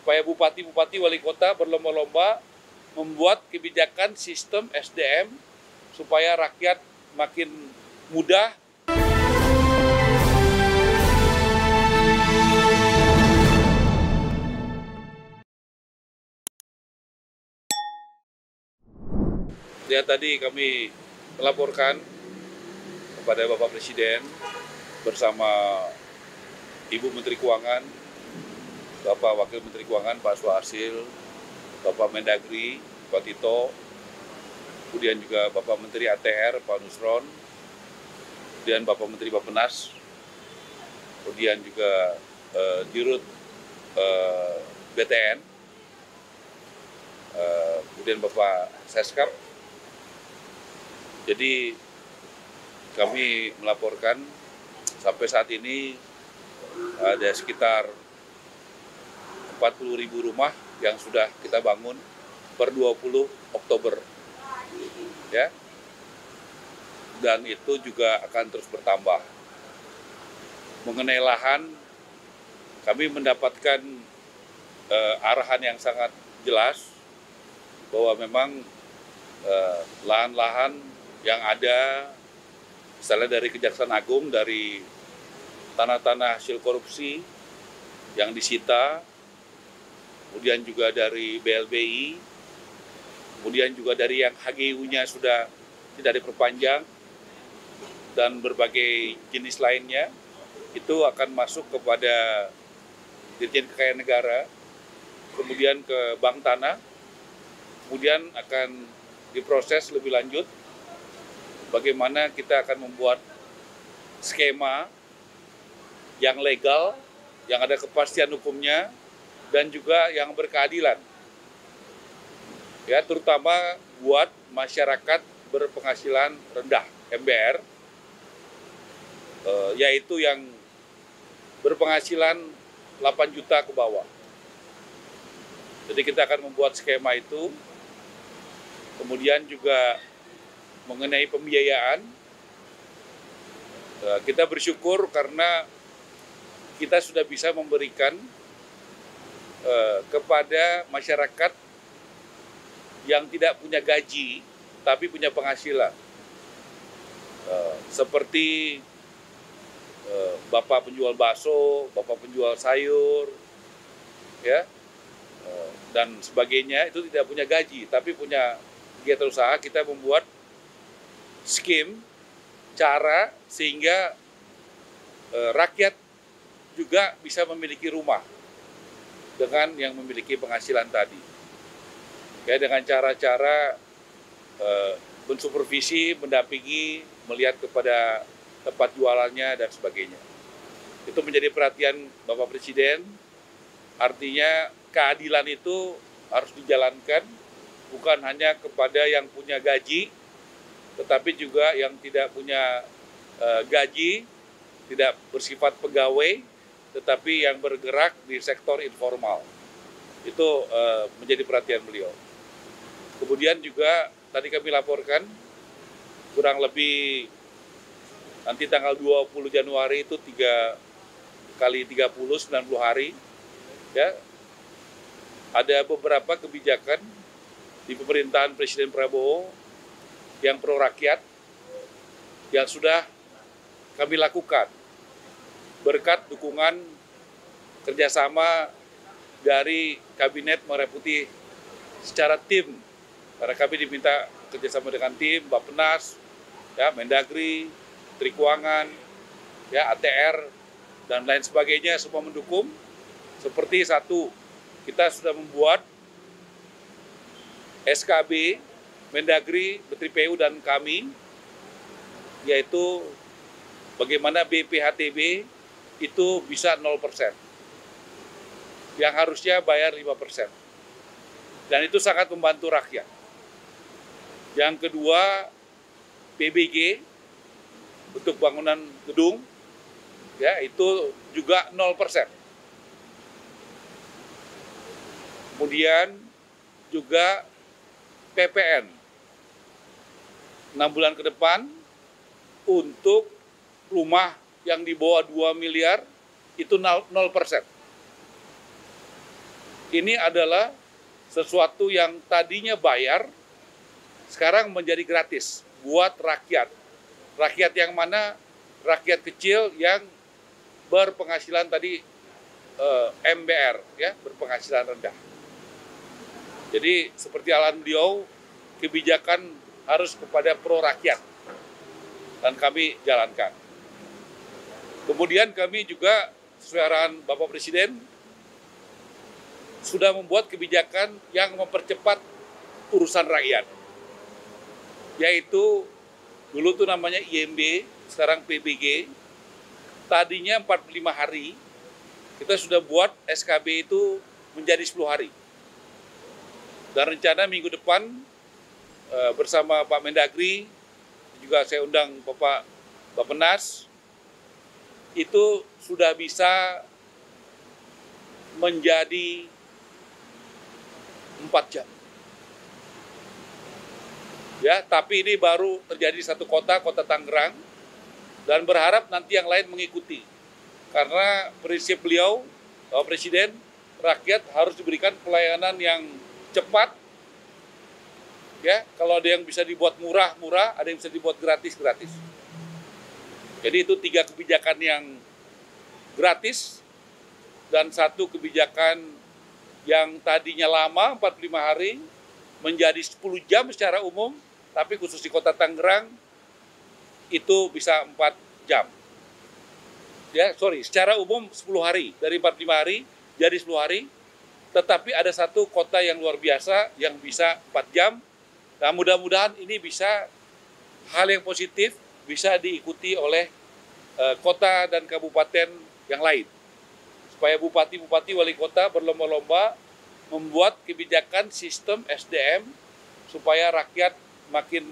supaya bupati-bupati wali kota berlomba-lomba membuat kebijakan sistem SDM supaya rakyat makin mudah. Ya, tadi kami melaporkan kepada Bapak Presiden bersama Ibu Menteri Keuangan, Bapak Wakil Menteri Keuangan Pak Suharsil, Bapak Mendagri Pak Tito, kemudian juga Bapak Menteri ATR Pak Nusron, kemudian Bapak Menteri Bappenas, kemudian juga Dirut BTN, kemudian Bapak Seskap. Jadi kami melaporkan sampai saat ini ada sekitar 40.000 rumah yang sudah kita bangun per 20 Oktober. Ya. Dan itu juga akan terus bertambah. Mengenai lahan, kami mendapatkan arahan yang sangat jelas bahwa memang lahan-lahan yang ada, misalnya dari Kejaksaan Agung, dari tanah-tanah hasil korupsi yang disita, kemudian juga dari BLBI, kemudian juga dari yang HGU-nya sudah tidak diperpanjang, dan berbagai jenis lainnya, itu akan masuk kepada Dirjen Kekayaan Negara, kemudian ke Bank Tanah, kemudian akan diproses lebih lanjut bagaimana kita akan membuat skema yang legal, yang ada kepastian hukumnya, dan juga yang berkeadilan. Ya, terutama buat masyarakat berpenghasilan rendah, MBR, yaitu yang berpenghasilan 8 juta ke bawah. Jadi kita akan membuat skema itu, kemudian juga mengenai pembiayaan, kita bersyukur karena kita sudah bisa memberikan kepada masyarakat yang tidak punya gaji tapi punya penghasilan, seperti bapak penjual bakso, bapak penjual sayur, ya, dan sebagainya, itu tidak punya gaji tapi punya kegiatan usaha. Kita membuat skim cara sehingga rakyat juga bisa memiliki rumah dengan yang memiliki penghasilan tadi. Ya, dengan cara-cara mensupervisi, mendampingi, melihat kepada tempat jualannya dan sebagainya. Itu menjadi perhatian Bapak Presiden. Artinya keadilan itu harus dijalankan bukan hanya kepada yang punya gaji, tetapi juga yang tidak punya gaji, tidak bersifat pegawai, tetapi yang bergerak di sektor informal. Itu menjadi perhatian beliau. Kemudian juga tadi kami laporkan, kurang lebih nanti tanggal 20 Januari itu 3 kali 30, 90 hari, ya, ada beberapa kebijakan di pemerintahan Presiden Prabowo yang pro rakyat yang sudah kami lakukan berkat dukungan kerjasama dari Kabinet Merah Putih secara tim, karena kami diminta kerjasama dengan tim Bappenas, ya, Mendagri, Menteri Keuangan, ya, ATR, dan lain sebagainya, semua mendukung. Seperti satu, kita sudah membuat SKB Mendagri, Menteri PU, dan kami, yaitu bagaimana BPHTB itu bisa 0%, yang harusnya bayar 5%. Dan itu sangat membantu rakyat. Yang kedua, PBG, untuk bangunan gedung, ya, itu juga 0%. Kemudian juga PPN, 6 bulan ke depan untuk rumah yang di bawah 2 miliar itu 0%. Ini adalah sesuatu yang tadinya bayar, sekarang menjadi gratis buat rakyat. Rakyat yang mana? Rakyat kecil yang berpenghasilan tadi MBR, ya, berpenghasilan rendah. Jadi seperti arahan beliau, kebijakan harus kepada pro rakyat, dan kami jalankan. Kemudian kami juga sesuai arahan Bapak Presiden sudah membuat kebijakan yang mempercepat urusan rakyat, yaitu dulu tuh namanya IMB, sekarang PBG. Tadinya 45 hari, kita sudah buat SKB itu menjadi 10 hari. Dan rencana minggu depan bersama Pak Mendagri, juga saya undang Bapak Bappenas, itu sudah bisa menjadi 4 jam. Ya, tapi ini baru terjadi di satu kota, Kota Tangerang, dan berharap nanti yang lain mengikuti. Karena prinsip beliau, Bapak Presiden, rakyat harus diberikan pelayanan yang cepat. Ya, kalau ada yang bisa dibuat murah-murah, ada yang bisa dibuat gratis-gratis. Jadi itu 3 kebijakan yang gratis dan 1 kebijakan yang tadinya lama 45 hari menjadi 10 jam secara umum, tapi khusus di Kota Tangerang itu bisa 4 jam. Ya, secara umum 10 hari, dari 45 hari jadi 10 hari, tetapi ada 1 kota yang luar biasa yang bisa 4 jam. Nah, mudah-mudahan ini bisa hal yang positif bisa diikuti oleh kota dan kabupaten yang lain. Supaya bupati-bupati wali kota berlomba-lomba membuat kebijakan sistem SDM supaya rakyat makin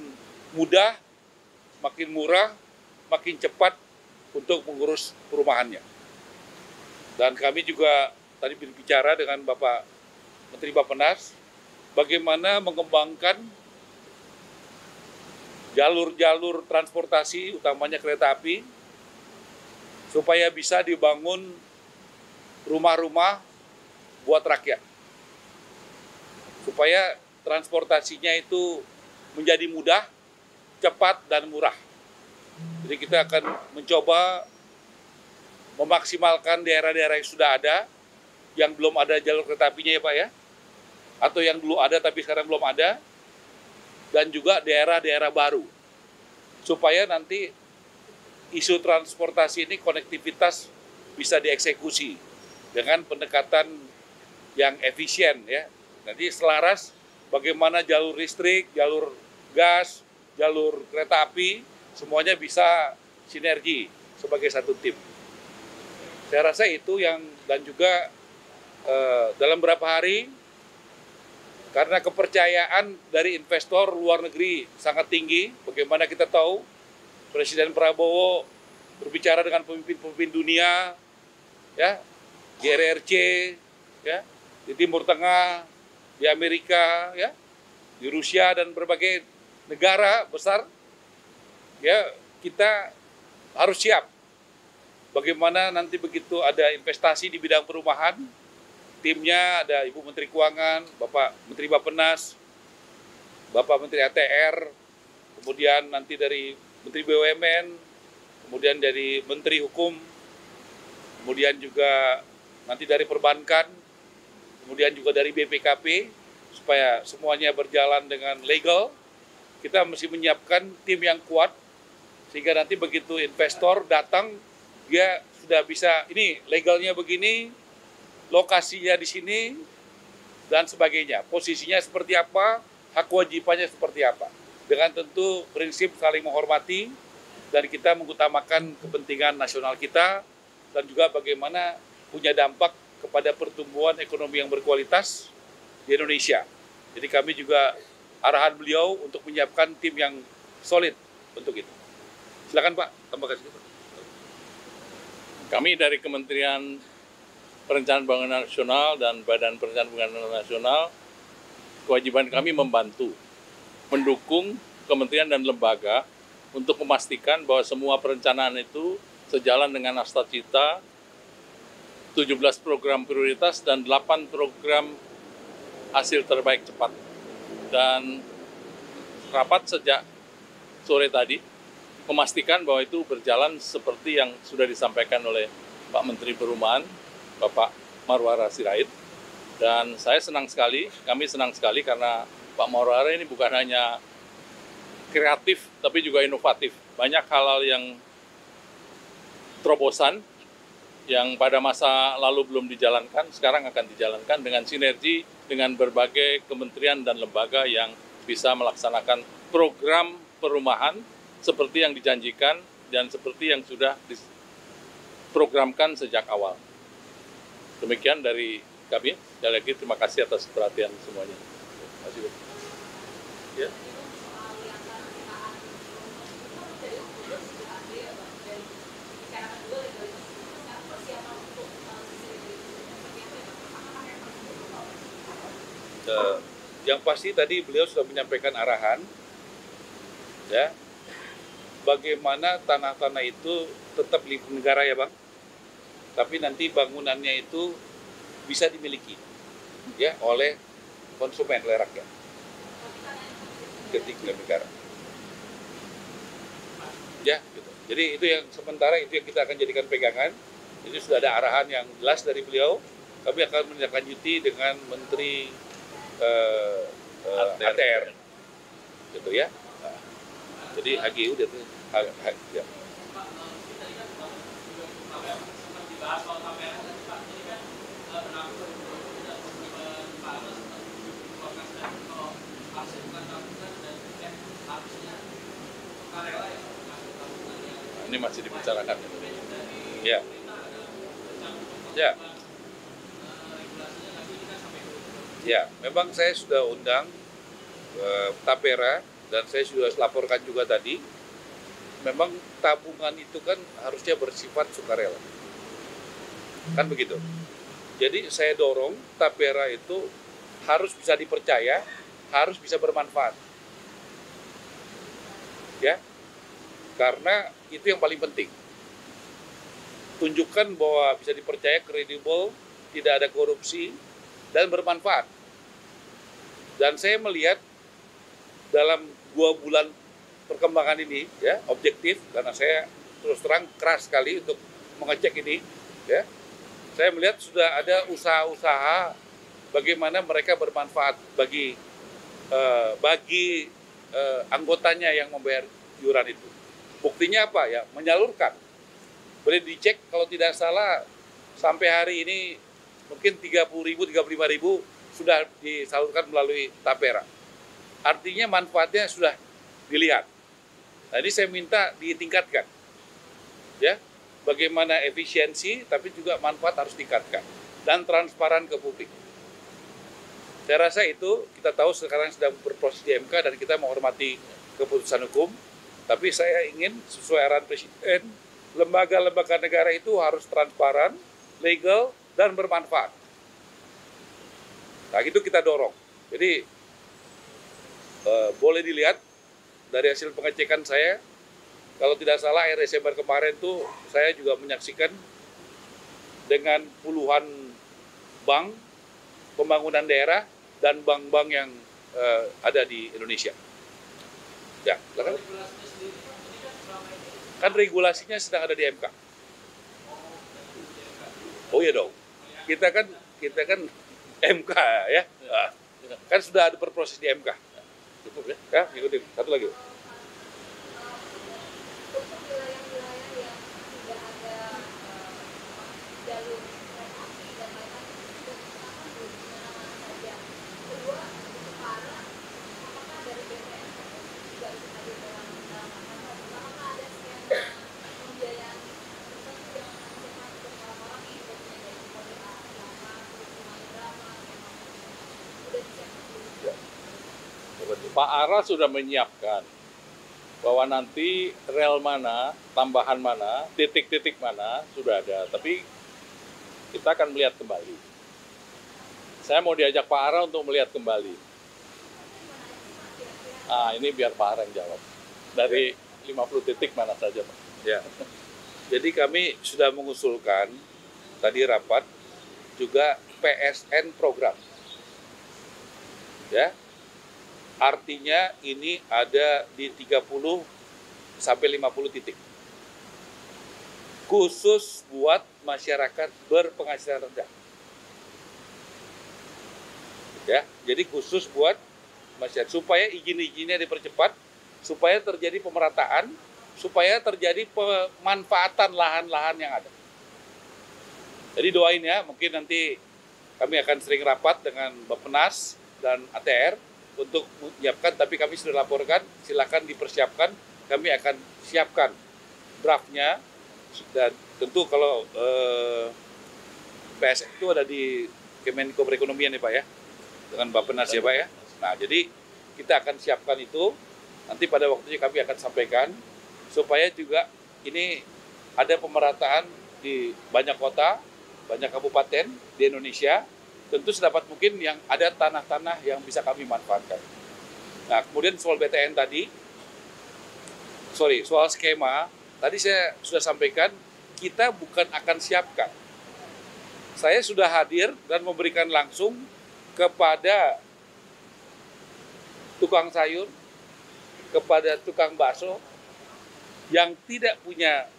mudah, makin murah, makin cepat untuk mengurus perumahannya. Dan kami juga tadi berbicara dengan Bapak Menteri Bappenas bagaimana mengembangkan jalur-jalur transportasi, utamanya kereta api, supaya bisa dibangun rumah-rumah buat rakyat. Supaya transportasinya itu menjadi mudah, cepat, dan murah. Jadi kita akan mencoba memaksimalkan daerah-daerah yang sudah ada, yang belum ada jalur kereta apinya ya Pak ya, atau yang dulu ada tapi sekarang belum ada, dan juga daerah-daerah baru. Supaya nanti isu transportasi ini konektivitas bisa dieksekusi dengan pendekatan yang efisien ya. Nanti selaras bagaimana jalur listrik, jalur gas, jalur kereta api, semuanya bisa sinergi sebagai satu tim. Saya rasa itu yang, dan juga dalam beberapa hari, karena kepercayaan dari investor luar negeri sangat tinggi, bagaimana kita tahu Presiden Prabowo berbicara dengan pemimpin-pemimpin dunia, ya, di RRC, ya, di Timur Tengah, di Amerika, ya, di Rusia dan berbagai negara besar, ya, kita harus siap. Bagaimana nanti begitu ada investasi di bidang perumahan, timnya ada Ibu Menteri Keuangan, Bapak Menteri Bappenas, Bapak Menteri ATR, kemudian nanti dari Menteri BUMN, kemudian dari Menteri Hukum, kemudian juga nanti dari perbankan, kemudian juga dari BPKP, supaya semuanya berjalan dengan legal. Kita mesti menyiapkan tim yang kuat, sehingga nanti begitu investor datang, dia sudah bisa, ini legalnya begini, lokasinya di sini, dan sebagainya. Posisinya seperti apa, hak kewajibannya seperti apa. Dengan tentu prinsip saling menghormati, dan kita mengutamakan kepentingan nasional kita, dan juga bagaimana punya dampak kepada pertumbuhan ekonomi yang berkualitas di Indonesia. Jadi kami juga arahan beliau untuk menyiapkan tim yang solid untuk itu. Silakan Pak, tambahkan sedikit. Kami dari Kementerian Perencanaan Pembangunan Nasional dan Badan Perencanaan Pembangunan Nasional, kewajiban kami membantu, mendukung kementerian dan lembaga untuk memastikan bahwa semua perencanaan itu sejalan dengan Nasta Cita 17 program prioritas dan 8 program hasil terbaik cepat. Dan rapat sejak sore tadi memastikan bahwa itu berjalan seperti yang sudah disampaikan oleh Pak Menteri Perumahan, Bapak Marwara Sirait. Dan saya senang sekali, kami senang sekali karena Pak Marwara ini bukan hanya kreatif, tapi juga inovatif. Banyak hal-hal yang terobosan yang pada masa lalu belum dijalankan, sekarang akan dijalankan dengan sinergi dengan berbagai kementerian dan lembaga yang bisa melaksanakan program perumahan seperti yang dijanjikan dan seperti yang sudah diprogramkan sejak awal. Demikian dari kami. Sekali lagi terima kasih atas perhatian semuanya. Terima kasih. Ya. Yang pasti tadi beliau sudah menyampaikan arahan, ya, bagaimana tanah-tanah itu tetap milik negara ya Bang, tapi nanti bangunannya itu bisa dimiliki, ya, oleh konsumen, oleh rakyat, ketika negara, ya, gitu. Jadi itu yang sementara itu yang kita akan jadikan pegangan. Ini sudah ada arahan yang jelas dari beliau. Kami akan menindaklanjuti dengan Menteri ATR, gitu ya. Nah, jadi HGU dia tuh, ya. Ini masih dibicarakan. Ya, ya. Ya, memang saya sudah undang Tapera dan saya sudah laporkan juga tadi. Memang tabungan itu kan harusnya bersifat sukarela, kan begitu. Jadi saya dorong Tapera itu harus bisa dipercaya, harus bisa bermanfaat, ya, karena itu yang paling penting. Tunjukkan bahwa bisa dipercaya, kredibel, tidak ada korupsi, dan bermanfaat. Dan saya melihat dalam 2 bulan perkembangan ini, ya, objektif, karena saya terus terang keras sekali untuk mengecek ini, ya, saya melihat sudah ada usaha-usaha bagaimana mereka bermanfaat bagi anggotanya yang membayar iuran itu. Buktinya apa ya? Menyalurkan. Boleh dicek kalau tidak salah sampai hari ini mungkin 30.000, 35.000 sudah disalurkan melalui Tapera. Artinya manfaatnya sudah dilihat. Nah, ini saya minta ditingkatkan, ya, bagaimana efisiensi, tapi juga manfaat harus ditingkatkan dan transparan ke publik. Saya rasa itu kita tahu sekarang sedang berproses di MK dan kita menghormati keputusan hukum. Tapi saya ingin sesuai arahan Presiden, lembaga-lembaga negara itu harus transparan, legal, dan bermanfaat. Nah, itu kita dorong. Jadi boleh dilihat dari hasil pengecekan saya, kalau tidak salah akhir Desember kemarin tuh saya juga menyaksikan dengan puluhan bank pembangunan daerah dan bank-bank yang ada di Indonesia. Ya, silakan. Kan regulasinya sedang ada di MK. Oh iya dong. Kita kan MK ya. Nah, kan sudah ada berproses di MK. Cukup ya? Ya, ikutin. Satu lagi. Pak Ara sudah menyiapkan bahwa nanti rel mana, tambahan mana, titik-titik mana sudah ada. Tapi kita akan melihat kembali. Saya mau diajak Pak Ara untuk melihat kembali. Ah, ini biar Pak Ara yang jawab. Dari 50 titik mana saja, Pak? Ya. Jadi kami sudah mengusulkan tadi rapat juga PSN program. Ya. Artinya ini ada di 30 sampai 50 titik. Khusus buat masyarakat berpenghasilan rendah. Ya, jadi khusus buat masyarakat supaya izin-izinnya dipercepat, supaya terjadi pemerataan, supaya terjadi pemanfaatan lahan-lahan yang ada. Jadi doain ya, mungkin nanti kami akan sering rapat dengan Bappenas dan ATR untuk menyiapkan, tapi kami sudah laporkan, silakan dipersiapkan, kami akan siapkan draftnya, dan tentu kalau PSN itu ada di Kemenko Perekonomian ya Pak ya, dengan Bappenas ya Pak ya. Nah jadi kita akan siapkan itu, nanti pada waktunya kami akan sampaikan, supaya juga ini ada pemerataan di banyak kota, banyak kabupaten di Indonesia, tentu sedapat mungkin yang ada tanah-tanah yang bisa kami manfaatkan. Nah kemudian soal BTN tadi, soal skema, tadi saya sudah sampaikan, kita bukan akan siapkan. Saya sudah hadir dan memberikan langsung kepada tukang sayur, kepada tukang bakso yang tidak punya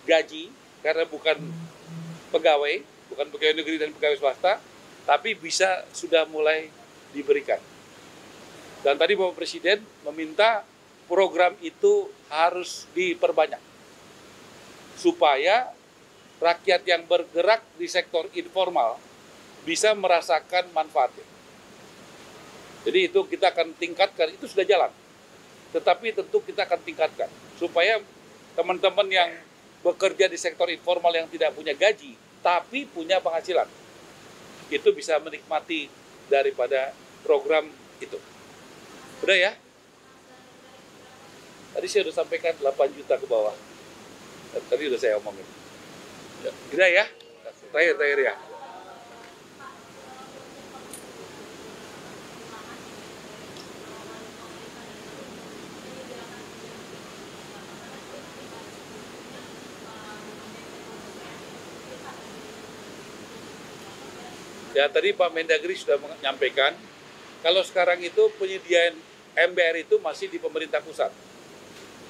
gaji karena bukan pegawai negeri dan pegawai swasta, tapi bisa sudah mulai diberikan. Dan tadi Bapak Presiden meminta program itu harus diperbanyak supaya rakyat yang bergerak di sektor informal bisa merasakan manfaatnya. Jadi itu kita akan tingkatkan, itu sudah jalan. Tetapi tentu kita akan tingkatkan supaya teman-teman yang bekerja di sektor informal yang tidak punya gaji tapi punya penghasilan itu bisa menikmati daripada program itu. Udah ya? Tadi saya sudah sampaikan 8 juta ke bawah. Tadi sudah saya omongin. Udah ya? Terakhir ya. Ya tadi Pak Mendagri sudah menyampaikan, kalau sekarang itu penyediaan MBR itu masih di pemerintah pusat.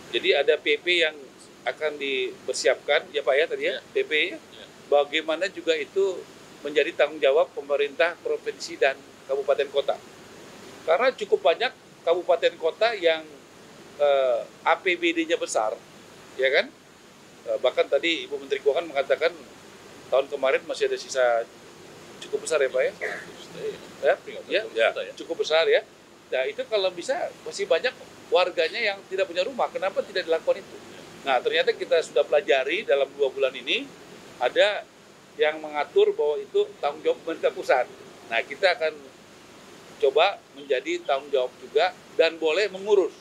Jadi ada PP yang akan dipersiapkan, ya Pak ya tadi ya, PP. Bagaimana juga itu menjadi tanggung jawab pemerintah provinsi dan kabupaten kota. Karena cukup banyak kabupaten kota yang APBD-nya besar, ya kan? Bahkan tadi Ibu Menteri Keuangan mengatakan tahun kemarin masih ada sisa cukup besar ya Pak ya? Ya, cukup besar ya. Nah itu kalau bisa masih banyak warganya yang tidak punya rumah, kenapa tidak dilakukan itu? Nah ternyata kita sudah pelajari dalam 2 bulan ini, ada yang mengatur bahwa itu tanggung jawab pemerintah pusat. Nah kita akan coba menjadi tanggung jawab juga dan boleh mengurus.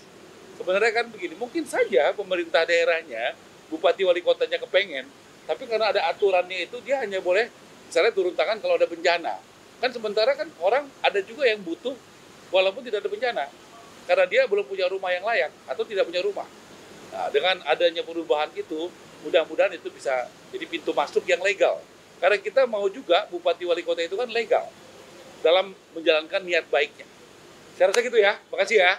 Sebenarnya kan begini, mungkin saja pemerintah daerahnya, bupati wali kotanya kepengen, tapi karena ada aturannya itu dia hanya boleh misalnya turun tangan kalau ada bencana. Kan sementara kan orang ada juga yang butuh walaupun tidak ada bencana. Karena dia belum punya rumah yang layak atau tidak punya rumah. Nah, dengan adanya perubahan itu, mudah-mudahan itu bisa jadi pintu masuk yang legal. Karena kita mau juga bupati wali kota itu kan legal dalam menjalankan niat baiknya. Saya rasa gitu ya. Makasih ya.